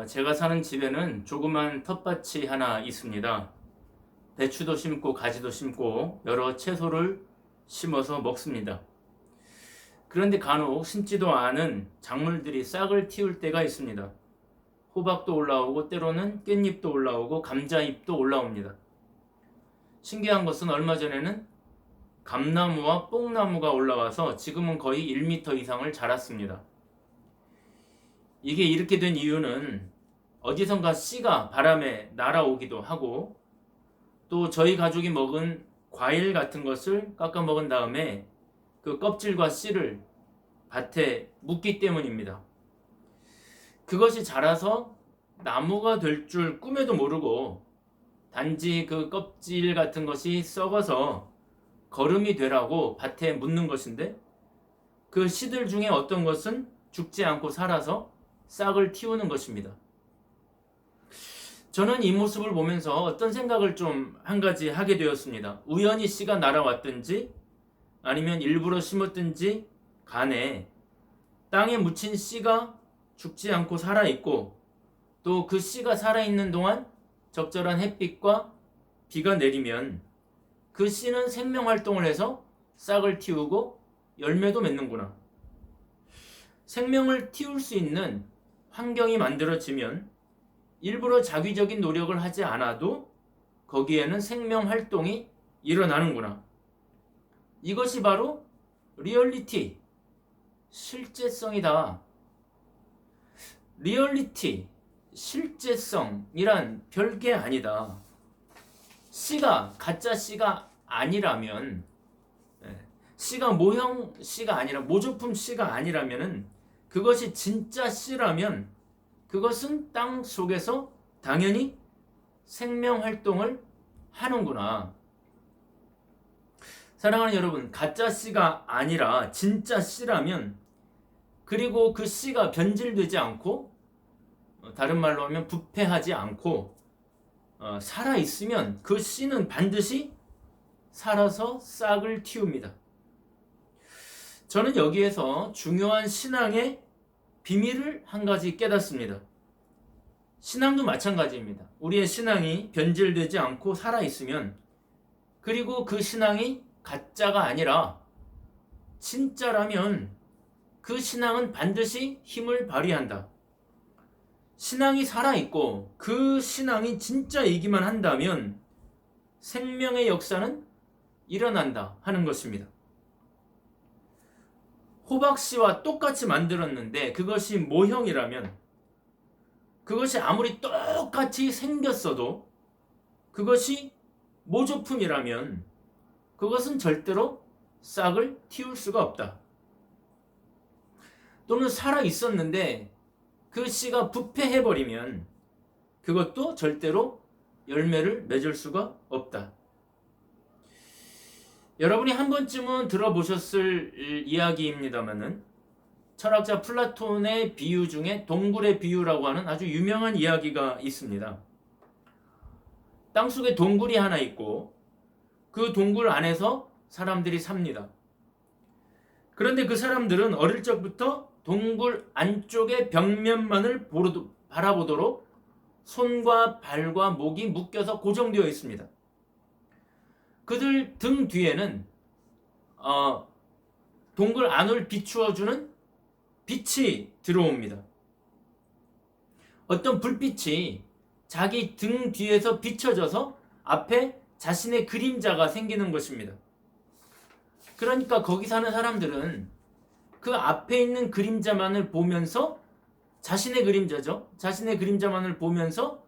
제가 사는 집에는 조그만 텃밭이 하나 있습니다. 배추도 심고 가지도 심고 여러 채소를 심어서 먹습니다. 그런데 간혹 심지도 않은 작물들이 싹을 틔울 때가 있습니다. 호박도 올라오고 때로는 깻잎도 올라오고 감자잎도 올라옵니다. 신기한 것은 얼마 전에는 감나무와 뽕나무가 올라와서 지금은 거의 1m 이상을 자랐습니다. 이게 이렇게 된 이유는 어디선가 씨가 바람에 날아오기도 하고 또 저희 가족이 먹은 과일 같은 것을 깎아 먹은 다음에 그 껍질과 씨를 밭에 묻기 때문입니다. 그것이 자라서 나무가 될 줄 꿈에도 모르고 단지 그 껍질 같은 것이 썩어서 거름이 되라고 밭에 묻는 것인데 그 씨들 중에 어떤 것은 죽지 않고 살아서 싹을 틔우는 것입니다. 저는 이 모습을 보면서 어떤 생각을 좀 한 가지 하게 되었습니다. 우연히 씨가 날아왔든지 아니면 일부러 심었든지 간에 땅에 묻힌 씨가 죽지 않고 살아있고 또 그 씨가 살아있는 동안 적절한 햇빛과 비가 내리면 그 씨는 생명활동을 해서 싹을 틔우고 열매도 맺는구나. 생명을 틔울 수 있는 환경이 만들어지면 일부러 자기적인 노력을 하지 않아도 거기에는 생명활동이 일어나는구나. 이것이 바로 리얼리티, 실제성이다. 리얼리티, 실제성이란 별게 아니다. 씨가 가짜 씨가 아니라면, 씨가 모형 씨가 아니라 모조품 씨가 아니라면 그것이 진짜 씨라면 그것은 땅 속에서 당연히 생명 활동을 하는구나. 사랑하는 여러분, 가짜 씨가 아니라 진짜 씨라면 그리고 그 씨가 변질되지 않고 다른 말로 하면 부패하지 않고 살아있으면 그 씨는 반드시 살아서 싹을 틔웁니다. 저는 여기에서 중요한 신앙의 비밀을 한 가지 깨닫습니다. 신앙도 마찬가지입니다. 우리의 신앙이 변질되지 않고 살아있으면 그리고 그 신앙이 가짜가 아니라 진짜라면 그 신앙은 반드시 힘을 발휘한다. 신앙이 살아있고 그 신앙이 진짜이기만 한다면 생명의 역사는 일어난다 하는 것입니다. 호박씨와 똑같이 만들었는데 그것이 모형이라면 그것이 아무리 똑같이 생겼어도 그것이 모조품이라면 그것은 절대로 싹을 틔울 수가 없다. 또는 살아 있었는데 그 씨가 부패해버리면 그것도 절대로 열매를 맺을 수가 없다. 여러분이 한 번쯤은 들어보셨을 이야기입니다만은 철학자 플라톤의 비유 중에 동굴의 비유라고 하는 아주 유명한 이야기가 있습니다. 땅속에 동굴이 하나 있고 그 동굴 안에서 사람들이 삽니다. 그런데 그 사람들은 어릴 적부터 동굴 안쪽의 벽면만을 바라보도록 손과 발과 목이 묶여서 고정되어 있습니다. 그들 등 뒤에는 동굴 안을 비추어주는 빛이 들어옵니다. 어떤 불빛이 자기 등 뒤에서 비춰져서 앞에 자신의 그림자가 생기는 것입니다. 그러니까 거기 사는 사람들은 그 앞에 있는 그림자만을 보면서 자신의 그림자죠. 자신의 그림자만을 보면서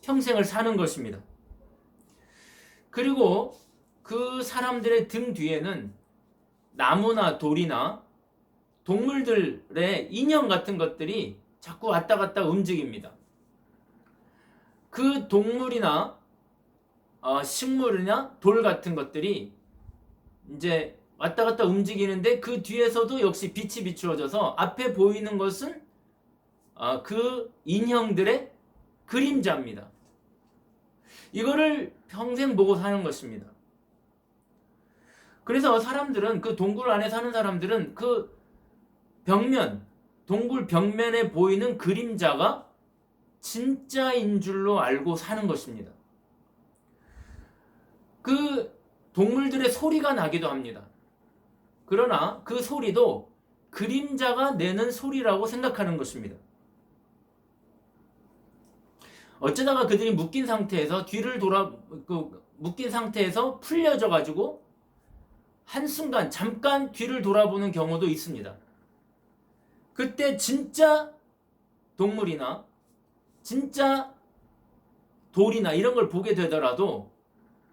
평생을 사는 것입니다. 그리고 그 사람들의 등 뒤에는 나무나 돌이나 동물들의 인형 같은 것들이 자꾸 왔다 갔다 움직입니다. 그 동물이나 식물이나 돌 같은 것들이 이제 왔다 갔다 움직이는데 그 뒤에서도 역시 빛이 비추어져서 앞에 보이는 것은 그 인형들의 그림자입니다. 이거를 평생 보고 사는 것입니다. 그래서 사람들은 그 동굴 안에 사는 사람들은 그 벽면, 동굴 벽면에 보이는 그림자가 진짜인 줄로 알고 사는 것입니다. 그 동물들의 소리가 나기도 합니다. 그러나 그 소리도 그림자가 내는 소리라고 생각하는 것입니다. 어쩌다가 그들이 묶인 상태에서 묶인 상태에서 풀려져 가지고 한순간 잠깐 뒤를 돌아보는 경우도 있습니다. 그때 진짜 동물이나 진짜 돌이나 이런 걸 보게 되더라도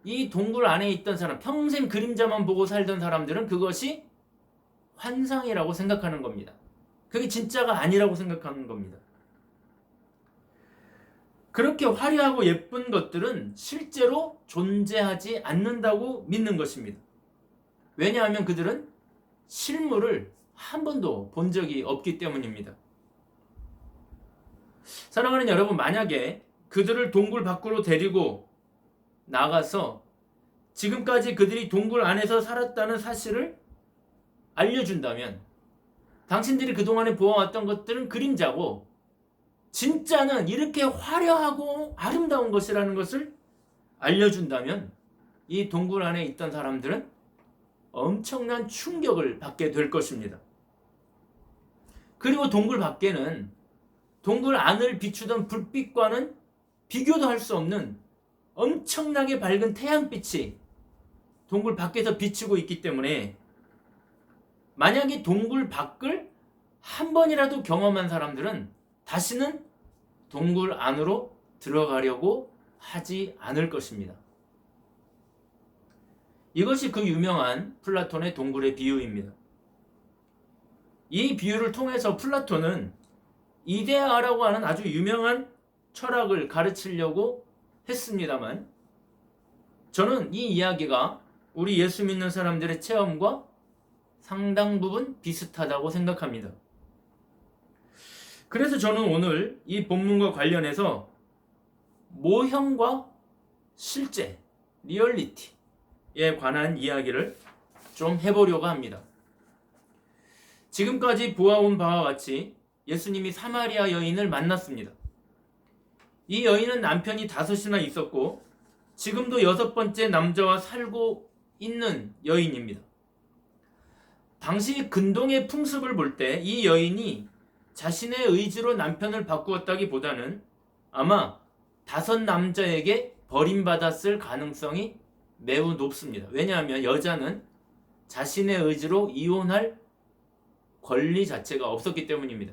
이 동굴 안에 있던 사람, 평생 그림자만 보고 살던 사람들은 그것이 환상이라고 생각하는 겁니다. 그게 진짜가 아니라고 생각하는 겁니다. 그렇게 화려하고 예쁜 것들은 실제로 존재하지 않는다고 믿는 것입니다. 왜냐하면 그들은 실물을 한 번도 본 적이 없기 때문입니다. 사랑하는 여러분, 만약에 그들을 동굴 밖으로 데리고 나가서 지금까지 그들이 동굴 안에서 살았다는 사실을 알려준다면 당신들이 그동안에 보아왔던 것들은 그림자고 진짜는 이렇게 화려하고 아름다운 것이라는 것을 알려준다면 이 동굴 안에 있던 사람들은 엄청난 충격을 받게 될 것입니다. 그리고 동굴 밖에는 동굴 안을 비추던 불빛과는 비교도 할 수 없는 엄청나게 밝은 태양빛이 동굴 밖에서 비치고 있기 때문에 만약에 동굴 밖을 한 번이라도 경험한 사람들은 다시는 동굴 안으로 들어가려고 하지 않을 것입니다. 이것이 그 유명한 플라톤의 동굴의 비유입니다. 이 비유를 통해서 플라톤은 이데아라고 하는 아주 유명한 철학을 가르치려고 했습니다만 저는 이 이야기가 우리 예수 믿는 사람들의 체험과 상당 부분 비슷하다고 생각합니다. 그래서 저는 오늘 이 본문과 관련해서 모형과 실제, 리얼리티에 관한 이야기를 좀 해보려고 합니다. 지금까지 보아온 바와 같이 예수님이 사마리아 여인을 만났습니다. 이 여인은 남편이 5이나 있었고 지금도 6번째 남자와 살고 있는 여인입니다. 당시 근동의 풍습을 볼 때 이 여인이 자신의 의지로 남편을 바꾸었다기보다는 아마 5 남자에게 버림받았을 가능성이 매우 높습니다. 왜냐하면 여자는 자신의 의지로 이혼할 권리 자체가 없었기 때문입니다.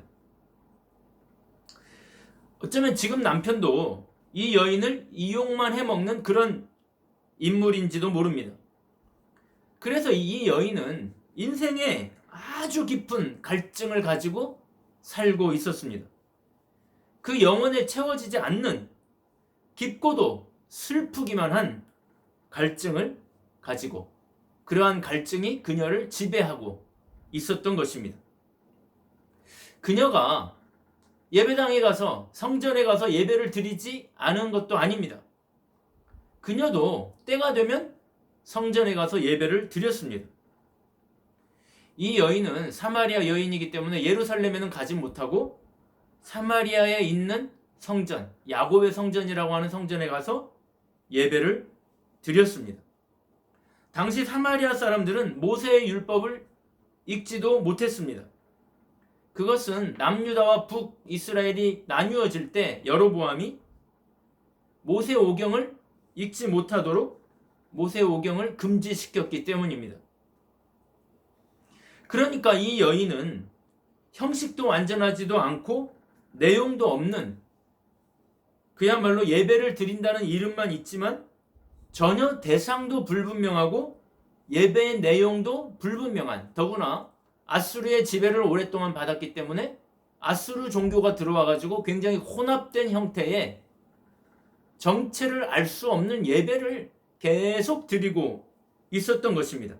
어쩌면 지금 남편도 이 여인을 이용만 해먹는 그런 인물인지도 모릅니다. 그래서 이 여인은 인생에 아주 깊은 갈증을 가지고 살고 있었습니다. 그 영혼에 채워지지 않는 깊고도 슬프기만 한 갈증을 가지고 그러한 갈증이 그녀를 지배하고 있었던 것입니다. 그녀가 예배당에 가서 성전에 가서 예배를 드리지 않은 것도 아닙니다. 그녀도 때가 되면 성전에 가서 예배를 드렸습니다. 이 여인은 사마리아 여인이기 때문에 예루살렘에는 가지 못하고 사마리아에 있는 성전, 야곱의 성전이라고 하는 성전에 가서 예배를 드렸습니다. 당시 사마리아 사람들은 모세의 율법을 읽지도 못했습니다. 그것은 남유다와 북이스라엘이 나뉘어질 때 여로보암이 모세오경을 읽지 못하도록 모세오경을 금지시켰기 때문입니다. 그러니까 이 여인은 형식도 완전하지도 않고 내용도 없는 그야말로 예배를 드린다는 이름만 있지만 전혀 대상도 불분명하고 예배의 내용도 불분명한, 더구나 아수르의 지배를 오랫동안 받았기 때문에 아수르 종교가 들어와가지고 굉장히 혼합된 형태의 정체를 알 수 없는 예배를 계속 드리고 있었던 것입니다.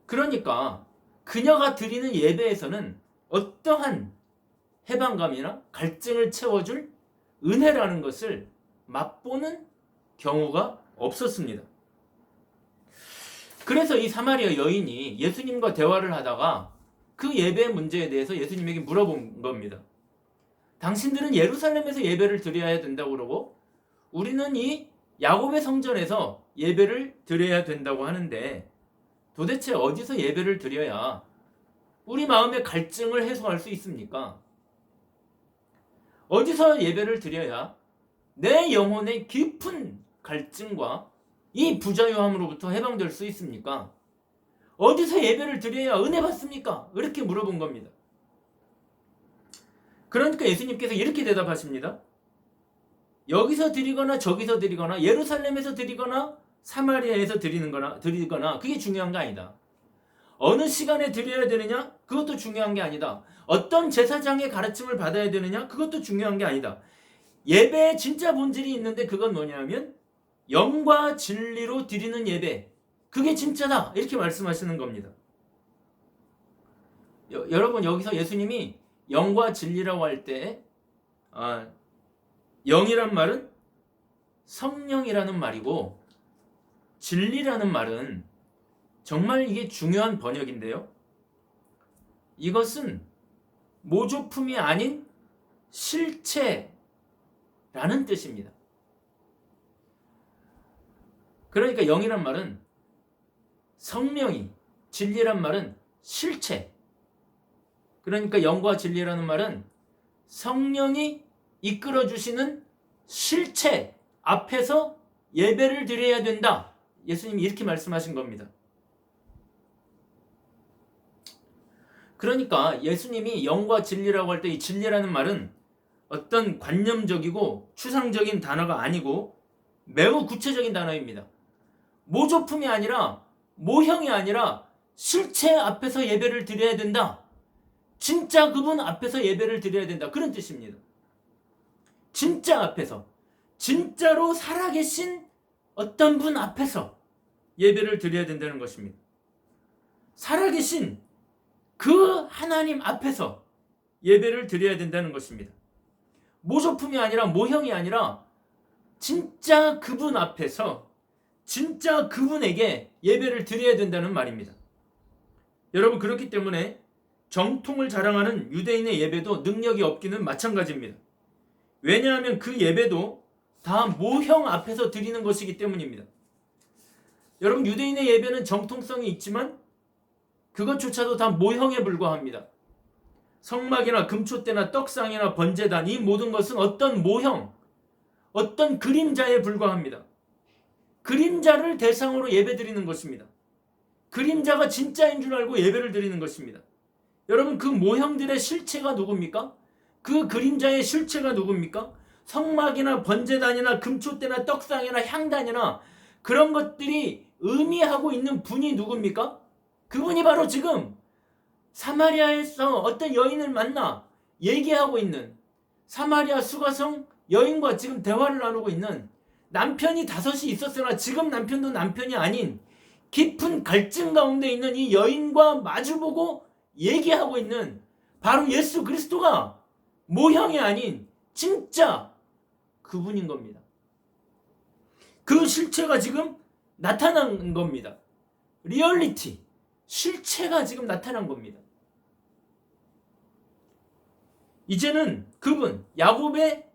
그러니까 그녀가 드리는 예배에서는 어떠한 해방감이나 갈증을 채워줄 은혜라는 것을 맛보는 경우가 없었습니다. 그래서 이 사마리아 여인이 예수님과 대화를 하다가 그 예배 문제에 대해서 예수님에게 물어본 겁니다. 당신들은 예루살렘에서 예배를 드려야 된다고 그러고 우리는 이 야곱의 성전에서 예배를 드려야 된다고 하는데 도대체 어디서 예배를 드려야 우리 마음의 갈증을 해소할 수 있습니까? 어디서 예배를 드려야 내 영혼의 깊은 갈증과 이 부자유함으로부터 해방될 수 있습니까? 어디서 예배를 드려야 은혜 받습니까? 이렇게 물어본 겁니다. 그러니까 예수님께서 이렇게 대답하십니다. 여기서 드리거나 저기서 드리거나 예루살렘에서 드리거나 사마리아에서 드리거나 그게 중요한 게 아니다. 어느 시간에 드려야 되느냐? 그것도 중요한 게 아니다. 어떤 제사장의 가르침을 받아야 되느냐? 그것도 중요한 게 아니다. 예배의 진짜 본질이 있는데 그건 뭐냐면 영과 진리로 드리는 예배. 그게 진짜다. 이렇게 말씀하시는 겁니다. 여러분 여기서 예수님이 영과 진리라고 할 때 영이란 말은 성령이라는 말이고 진리라는 말은 정말 이게 중요한 번역인데요. 이것은 모조품이 아닌 실체라는 뜻입니다. 그러니까 영이란 말은 성령이, 진리란 말은 실체. 그러니까 영과 진리라는 말은 성령이 이끌어주시는 실체 앞에서 예배를 드려야 된다. 예수님이 이렇게 말씀하신 겁니다. 그러니까 예수님이 영과 진리라고 할 때 이 진리라는 말은 어떤 관념적이고 추상적인 단어가 아니고 매우 구체적인 단어입니다. 모조품이 아니라 모형이 아니라 실체 앞에서 예배를 드려야 된다. 진짜 그분 앞에서 예배를 드려야 된다. 그런 뜻입니다. 진짜 앞에서, 진짜로 살아계신 어떤 분 앞에서 예배를 드려야 된다는 것입니다. 살아계신 그 하나님 앞에서 예배를 드려야 된다는 것입니다. 모조품이 아니라 모형이 아니라 진짜 그분 앞에서 진짜 그분에게 예배를 드려야 된다는 말입니다. 여러분 그렇기 때문에 정통을 자랑하는 유대인의 예배도 능력이 없기는 마찬가지입니다. 왜냐하면 그 예배도 다 모형 앞에서 드리는 것이기 때문입니다. 여러분 유대인의 예배는 정통성이 있지만 그것조차도 다 모형에 불과합니다. 성막이나 금초대나 떡상이나 번제단 이 모든 것은 어떤 모형, 어떤 그림자에 불과합니다. 그림자를 대상으로 예배드리는 것입니다. 그림자가 진짜인 줄 알고 예배를 드리는 것입니다. 여러분 그 모형들의 실체가 누굽니까? 그 그림자의 실체가 누굽니까? 성막이나 번제단이나 금초대나 떡상이나 향단이나 그런 것들이 의미하고 있는 분이 누굽니까? 그분이 바로 지금 사마리아에서 어떤 여인을 만나 얘기하고 있는 사마리아 수가성 여인과 지금 대화를 나누고 있는 남편이 5이 있었으나 지금 남편도 남편이 아닌 깊은 갈증 가운데 있는 이 여인과 마주보고 얘기하고 있는 바로 예수 그리스도가 모형이 아닌 진짜 그분인 겁니다. 그 실체가 지금 나타난 겁니다. 리얼리티, 실체가 지금 나타난 겁니다. 이제는 그분, 야곱의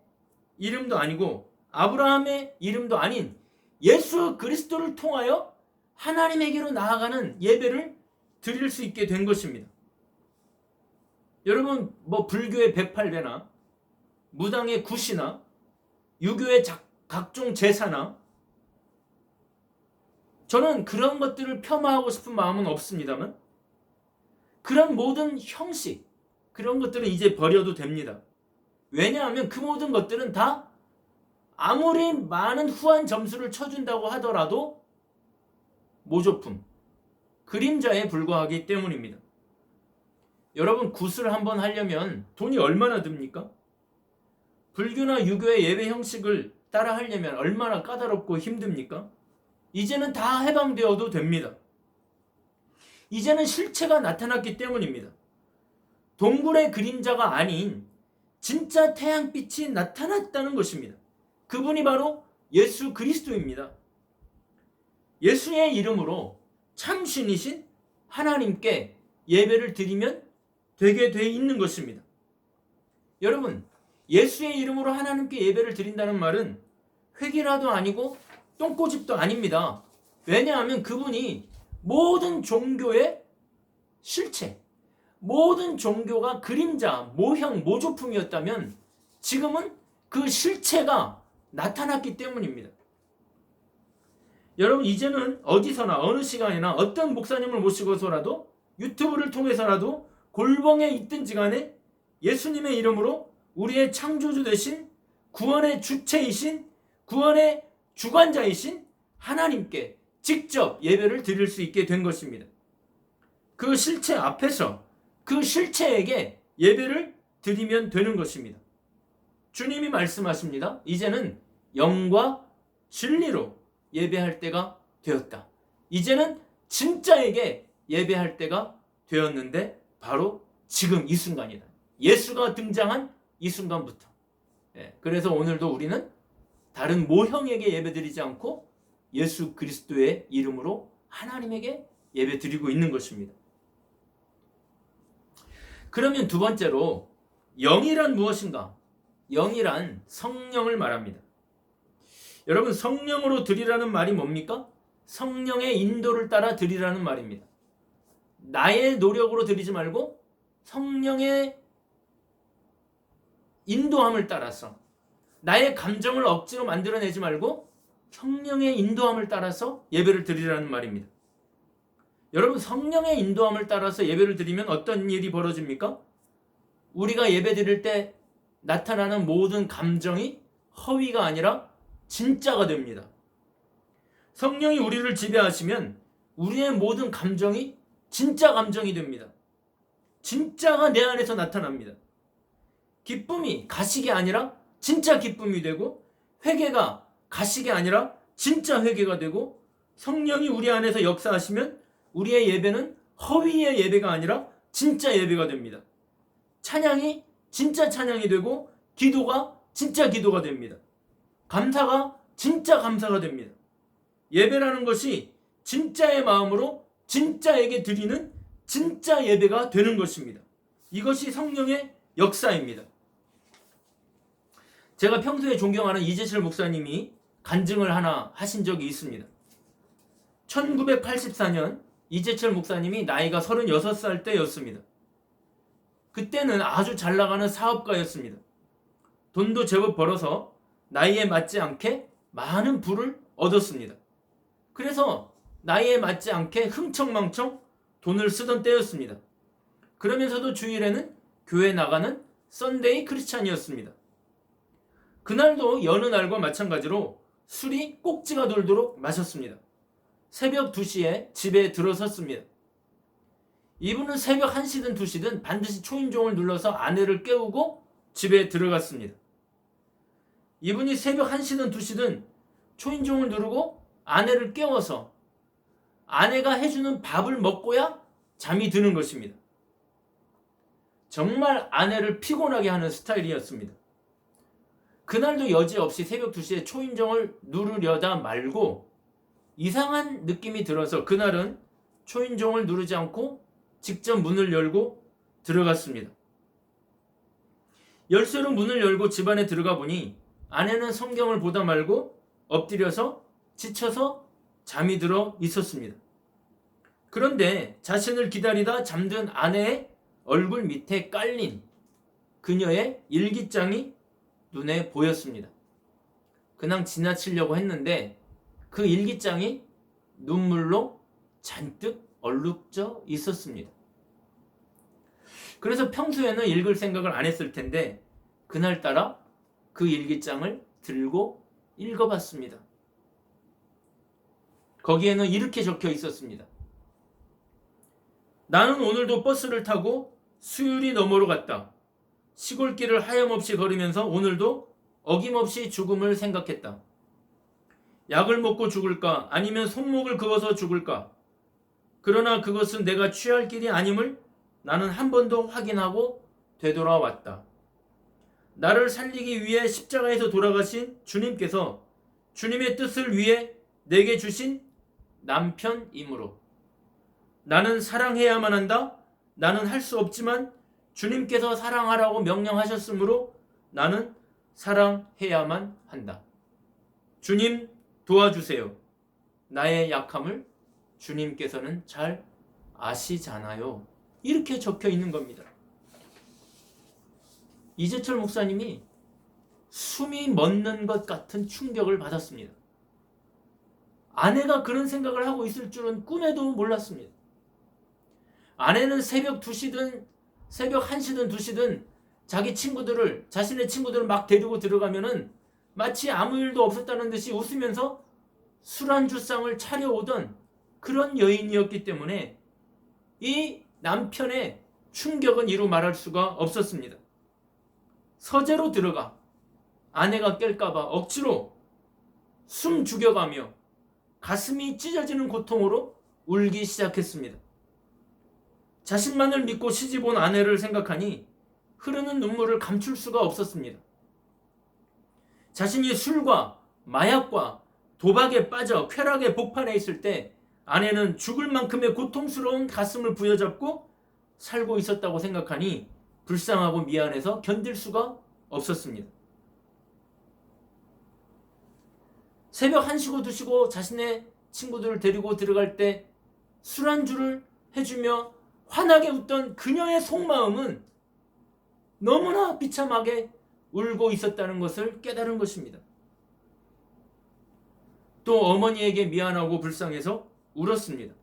이름도 아니고 아브라함의 이름도 아닌 예수 그리스도를 통하여 하나님에게로 나아가는 예배를 드릴 수 있게 된 것입니다. 여러분 불교의 108배나 무당의 굿이나 유교의 각종 제사나 저는 그런 것들을 폄하하고 싶은 마음은 없습니다만 그런 모든 형식 그런 것들은 이제 버려도 됩니다. 왜냐하면 그 모든 것들은 다 아무리 많은 후한 점수를 쳐준다고 하더라도 모조품, 그림자에 불과하기 때문입니다. 여러분 굿을 한번 하려면 돈이 얼마나 듭니까? 불교나 유교의 예배 형식을 따라 하려면 얼마나 까다롭고 힘듭니까? 이제는 다 해방되어도 됩니다. 이제는 실체가 나타났기 때문입니다. 동굴의 그림자가 아닌 진짜 태양빛이 나타났다는 것입니다. 그분이 바로 예수 그리스도입니다. 예수의 이름으로 참신이신 하나님께 예배를 드리면 되게 돼 있는 것입니다. 여러분 예수의 이름으로 하나님께 예배를 드린다는 말은 획일화도 아니고 똥꼬집도 아닙니다. 왜냐하면 그분이 모든 종교의 실체, 모든 종교가 그림자, 모형, 모조품이었다면 지금은 그 실체가 나타났기 때문입니다. 여러분, 이제는 어디서나 어느 시간이나 어떤 목사님을 모시고서라도 유튜브를 통해서라도 골방에 있든지 간에 예수님의 이름으로 우리의 창조주 되신 구원의 주체이신 구원의 주관자이신 하나님께 직접 예배를 드릴 수 있게 된 것입니다. 그 실체 앞에서 그 실체에게 예배를 드리면 되는 것입니다. 주님이 말씀하십니다. 이제는 영과 진리로 예배할 때가 되었다. 이제는 진짜에게 예배할 때가 되었는데 바로 지금 이 순간이다. 예수가 등장한 이 순간부터. 그래서 오늘도 우리는 다른 모형에게 예배드리지 않고 예수 그리스도의 이름으로 하나님에게 예배드리고 있는 것입니다. 그러면 두 번째로 영이란 무엇인가? 영이란 성령을 말합니다. 여러분, 성령으로 드리라는 말이 뭡니까? 성령의 인도를 따라 드리라는 말입니다. 나의 노력으로 드리지 말고 성령의 인도함을 따라서, 나의 감정을 억지로 만들어내지 말고 성령의 인도함을 따라서 예배를 드리라는 말입니다. 여러분, 성령의 인도함을 따라서 예배를 드리면 어떤 일이 벌어집니까? 우리가 예배 드릴 때 나타나는 모든 감정이 허위가 아니라 진짜가 됩니다. 성령이 우리를 지배하시면 우리의 모든 감정이 진짜 감정이 됩니다. 진짜가 내 안에서 나타납니다. 기쁨이 가식이 아니라 진짜 기쁨이 되고, 회개가 가식이 아니라 진짜 회개가 되고, 성령이 우리 안에서 역사하시면 우리의 예배는 허위의 예배가 아니라 진짜 예배가 됩니다. 찬양이 진짜 찬양이 되고, 기도가 진짜 기도가 됩니다. 감사가 진짜 감사가 됩니다. 예배라는 것이 진짜의 마음으로 진짜에게 드리는 진짜 예배가 되는 것입니다. 이것이 성령의 역사입니다. 제가 평소에 존경하는 이재철 목사님이 간증을 하나 하신 적이 있습니다. 1984년 이재철 목사님이 나이가 36살 때였습니다. 그때는 아주 잘 나가는 사업가였습니다. 돈도 제법 벌어서 나이에 맞지 않게 많은 부를 얻었습니다. 그래서 나이에 맞지 않게 흥청망청 돈을 쓰던 때였습니다. 그러면서도 주일에는 교회 나가는 썬데이 크리스찬이었습니다. 그날도 여느 날과 마찬가지로 술이 꼭지가 돌도록 마셨습니다. 새벽 2시에 집에 들어섰습니다. 이분은 새벽 1시든 2시든 반드시 초인종을 눌러서 아내를 깨우고 집에 들어갔습니다. 이분이 새벽 1시든 2시든 초인종을 누르고 아내를 깨워서 아내가 해주는 밥을 먹고야 잠이 드는 것입니다. 정말 아내를 피곤하게 하는 스타일이었습니다. 그날도 여지없이 새벽 2시에 초인종을 누르려다 말고 이상한 느낌이 들어서 그날은 초인종을 누르지 않고 직접 문을 열고 들어갔습니다. 열쇠로 문을 열고 집 안에 들어가 보니 아내는 성경을 보다 말고 엎드려서 지쳐서 잠이 들어 있었습니다. 그런데 자신을 기다리다 잠든 아내의 얼굴 밑에 깔린 그녀의 일기장이 눈에 보였습니다. 그냥 지나치려고 했는데 그 일기장이 눈물로 잔뜩 얼룩져 있었습니다. 그래서 평소에는 읽을 생각을 안 했을 텐데 그날따라 그 일기장을 들고 읽어봤습니다. 거기에는 이렇게 적혀 있었습니다. 나는 오늘도 버스를 타고 수유리 너머로 갔다. 시골길을 하염없이 걸으면서 오늘도 어김없이 죽음을 생각했다. 약을 먹고 죽을까 아니면 손목을 그어서 죽을까. 그러나 그것은 내가 취할 길이 아님을 나는 한 번 더 확인하고 되돌아왔다. 나를 살리기 위해 십자가에서 돌아가신 주님께서 주님의 뜻을 위해 내게 주신 남편이므로 나는 사랑해야만 한다. 나는 할 수 없지만 주님께서 사랑하라고 명령하셨으므로 나는 사랑해야만 한다. 주님 도와주세요. 나의 약함을 주님께서는 잘 아시잖아요. 이렇게 적혀 있는 겁니다. 이재철 목사님이 숨이 멎는 것 같은 충격을 받았습니다. 아내가 그런 생각을 하고 있을 줄은 꿈에도 몰랐습니다. 아내는 새벽 2시든 새벽 1시든 2시든 자신의 친구들을 막 데리고 들어가면은 마치 아무 일도 없었다는 듯이 웃으면서 술안주상을 차려오던 그런 여인이었기 때문에 이 남편의 충격은 이루 말할 수가 없었습니다. 서재로 들어가 아내가 깰까봐 억지로 숨 죽여가며 가슴이 찢어지는 고통으로 울기 시작했습니다. 자신만을 믿고 시집온 아내를 생각하니 흐르는 눈물을 감출 수가 없었습니다. 자신이 술과 마약과 도박에 빠져 쾌락의 복판에 있을 때 아내는 죽을 만큼의 고통스러운 가슴을 부여잡고 살고 있었다고 생각하니 불쌍하고 미안해서 견딜 수가 없었습니다. 새벽 1시고 2시고 자신의 친구들을 데리고 들어갈 때 술안주를 해주며 환하게 웃던 그녀의 속마음은 너무나 비참하게 울고 있었다는 것을 깨달은 것입니다. 또 어머니에게 미안하고 불쌍해서 울었습니다.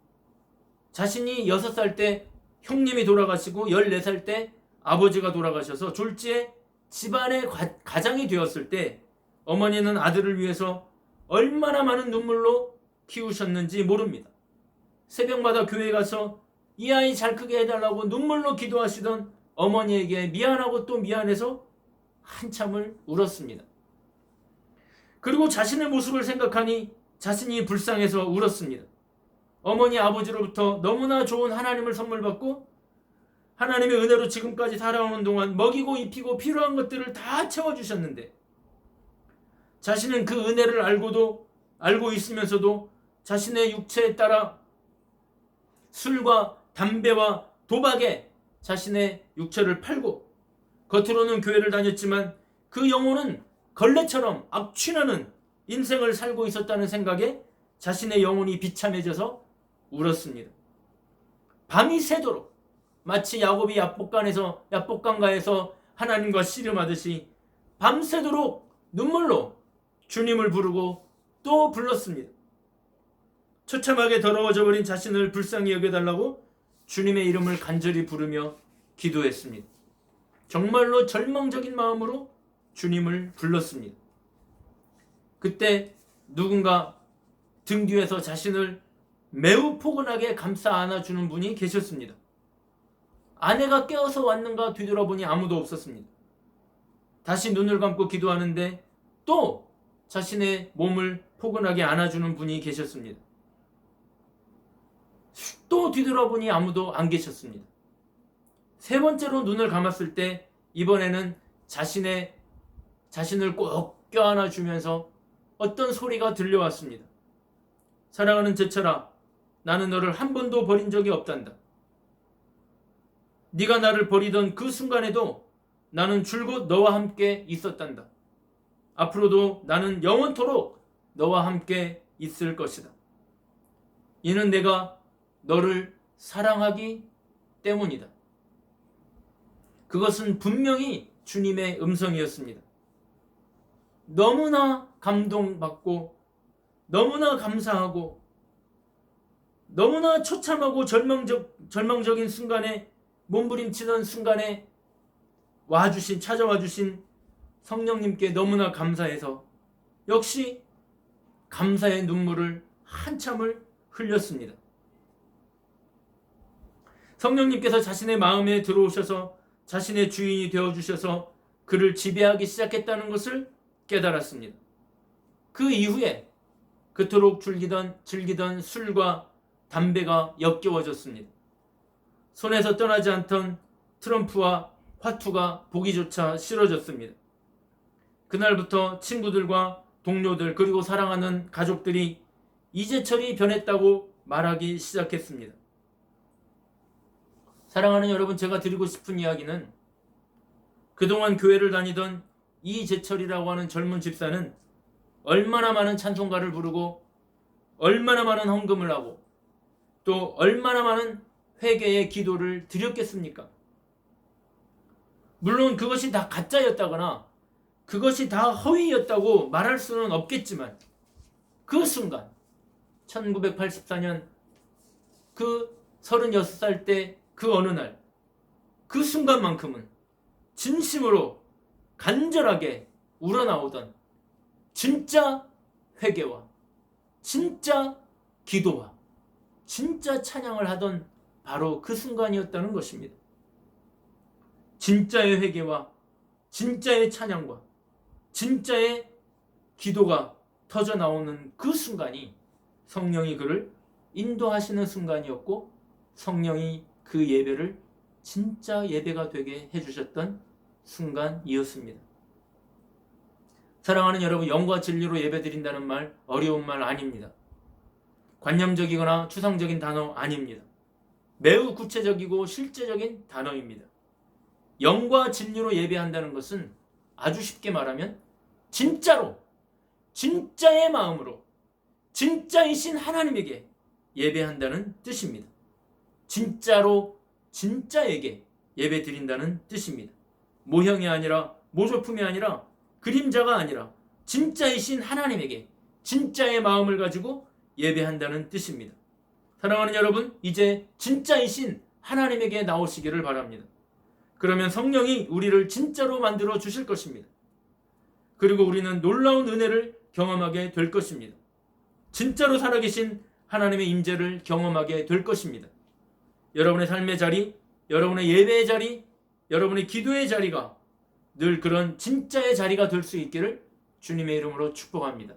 자신이 6살 때 형님이 돌아가시고 14살 때 아버지가 돌아가셔서 졸지에 집안의 가장이 되었을 때 어머니는 아들을 위해서 얼마나 많은 눈물로 키우셨는지 모릅니다. 새벽마다 교회에 가서 이 아이 잘 크게 해달라고 눈물로 기도하시던 어머니에게 미안하고 또 미안해서 한참을 울었습니다. 그리고 자신의 모습을 생각하니 자신이 불쌍해서 울었습니다. 어머니 아버지로부터 너무나 좋은 하나님을 선물 받고 하나님의 은혜로 지금까지 살아오는 동안 먹이고 입히고 필요한 것들을 다 채워주셨는데 자신은 그 은혜를 알고 있으면서도 자신의 육체에 따라 술과 담배와 도박에 자신의 육체를 팔고 겉으로는 교회를 다녔지만 그 영혼은 걸레처럼 악취나는 인생을 살고 있었다는 생각에 자신의 영혼이 비참해져서 울었습니다. 밤이 새도록 마치 야곱이 야복강가에서 하나님과 씨름하듯이 밤새도록 눈물로 주님을 부르고 또 불렀습니다. 처참하게 더러워져 버린 자신을 불쌍히 여겨달라고 주님의 이름을 간절히 부르며 기도했습니다. 정말로 절망적인 마음으로 주님을 불렀습니다. 그때 누군가 등 뒤에서 자신을 매우 포근하게 감싸 안아주는 분이 계셨습니다. 아내가 깨어서 왔는가 뒤돌아보니 아무도 없었습니다. 다시 눈을 감고 기도하는데 또 자신의 몸을 포근하게 안아주는 분이 계셨습니다. 또 뒤돌아보니 아무도 안 계셨습니다. 세 번째로 눈을 감았을 때 이번에는 자신을 꼭 껴안아 주면서 어떤 소리가 들려왔습니다. 사랑하는 제철아, 나는 너를 한 번도 버린 적이 없단다. 네가 나를 버리던 그 순간에도 나는 줄곧 너와 함께 있었단다. 앞으로도 나는 영원토록 너와 함께 있을 것이다. 이는 내가 너를 사랑하기 때문이다. 그것은 분명히 주님의 음성이었습니다. 너무나 감동받고 너무나 감사하고 너무나 처참하고 절망적인 순간에 몸부림치던 순간에 찾아와 주신 성령님께 너무나 감사해서 역시 감사의 눈물을 한참을 흘렸습니다. 성령님께서 자신의 마음에 들어오셔서 자신의 주인이 되어주셔서 그를 지배하기 시작했다는 것을 깨달았습니다. 그 이후에 그토록 즐기던 술과 담배가 역겨워졌습니다. 손에서 떠나지 않던 트럼프와 화투가 보기조차 싫어졌습니다. 그날부터 친구들과 동료들 그리고 사랑하는 가족들이 이재철이 변했다고 말하기 시작했습니다. 사랑하는 여러분, 제가 드리고 싶은 이야기는 그동안 교회를 다니던 이재철이라고 하는 젊은 집사는 얼마나 많은 찬송가를 부르고 얼마나 많은 헌금을 하고 또 얼마나 많은 회개의 기도를 드렸겠습니까? 물론 그것이 다 가짜였다거나 그것이 다 허위였다고 말할 수는 없겠지만 그 순간 1984년 그 36살 때 그 어느 날 그 순간만큼은 진심으로 간절하게 우러나오던 진짜 회개와 진짜 기도와 진짜 찬양을 하던 바로 그 순간이었다는 것입니다. 진짜의 회개와 진짜의 찬양과 진짜의 기도가 터져 나오는 그 순간이 성령이 그를 인도하시는 순간이었고 성령이 그 예배를 진짜 예배가 되게 해주셨던 순간이었습니다. 사랑하는 여러분, 영과 진리로 예배드린다는 말 어려운 말 아닙니다. 관념적이거나 추상적인 단어 아닙니다. 매우 구체적이고 실제적인 단어입니다. 영과 진리로 예배한다는 것은 아주 쉽게 말하면 진짜로 진짜의 마음으로 진짜이신 하나님에게 예배한다는 뜻입니다. 진짜로 진짜에게 예배드린다는 뜻입니다. 모형이 아니라 모조품이 아니라 그림자가 아니라 진짜이신 하나님에게 진짜의 마음을 가지고 예배한다는 뜻입니다. 사랑하는 여러분, 이제 진짜이신 하나님에게 나오시기를 바랍니다. 그러면 성령이 우리를 진짜로 만들어 주실 것입니다. 그리고 우리는 놀라운 은혜를 경험하게 될 것입니다. 진짜로 살아계신 하나님의 임재를 경험하게 될 것입니다. 여러분의 삶의 자리, 여러분의 예배의 자리, 여러분의 기도의 자리가 늘 그런 진짜의 자리가 될 수 있기를 주님의 이름으로 축복합니다.